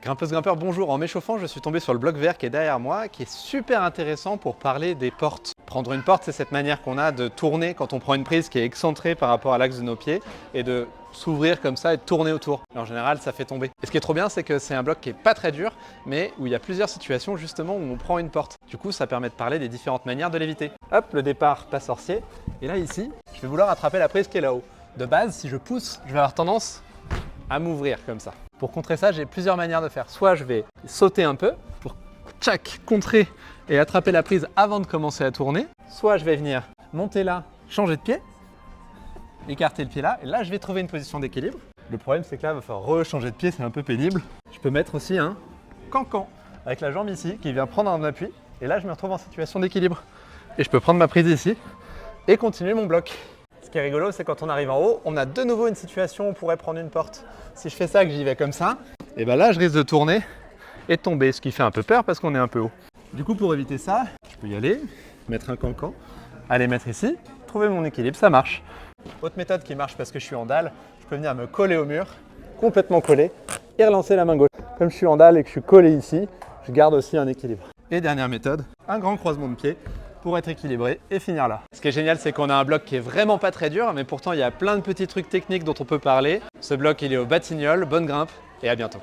Grimpeuse grimpeur, bonjour. En m'échauffant, je suis tombé sur le bloc vert qui est derrière moi, qui est super intéressant pour parler des portes. Prendre une porte, c'est cette manière qu'on a de tourner quand on prend une prise qui est excentrée par rapport à l'axe de nos pieds et de s'ouvrir comme ça et de tourner autour. Et en général, ça fait tomber. Et ce qui est trop bien, c'est que c'est un bloc qui est pas très dur, mais où il y a plusieurs situations justement où on prend une porte. Du coup, ça permet de parler des différentes manières de l'éviter. Hop, le départ pas sorcier. Et là, ici, je vais vouloir attraper la prise qui est là-haut. De base, si je pousse, je vais avoir tendance à m'ouvrir comme ça. Pour contrer ça, j'ai plusieurs manières de faire. Soit je vais sauter un peu pour tchac, contrer et attraper la prise avant de commencer à tourner. Soit je vais venir monter là, changer de pied, écarter le pied là, et là je vais trouver une position d'équilibre. Le problème c'est que là il va falloir rechanger de pied, c'est un peu pénible. Je peux mettre aussi un cancan avec la jambe ici qui vient prendre un appui, et là je me retrouve en situation d'équilibre. Et je peux prendre ma prise ici et continuer mon bloc. Ce qui est rigolo, c'est quand on arrive en haut, on a de nouveau une situation où on pourrait prendre une porte. Si je fais ça, que j'y vais comme ça, et ben là, je risque de tourner et de tomber, ce qui fait un peu peur parce qu'on est un peu haut. Du coup, pour éviter ça, je peux y aller, mettre un cancan, aller mettre ici, trouver mon équilibre, ça marche. Autre méthode qui marche parce que je suis en dalle, je peux venir me coller au mur, complètement collé, et relancer la main gauche. Comme je suis en dalle et que je suis collé ici, je garde aussi un équilibre. Et dernière méthode, un grand croisement de pied pour être équilibré et finir là. Ce qui est génial, c'est qu'on a un bloc qui est vraiment pas très dur, mais pourtant il y a plein de petits trucs techniques dont on peut parler. Ce bloc, il est au Batignolles, bonne grimpe et à bientôt.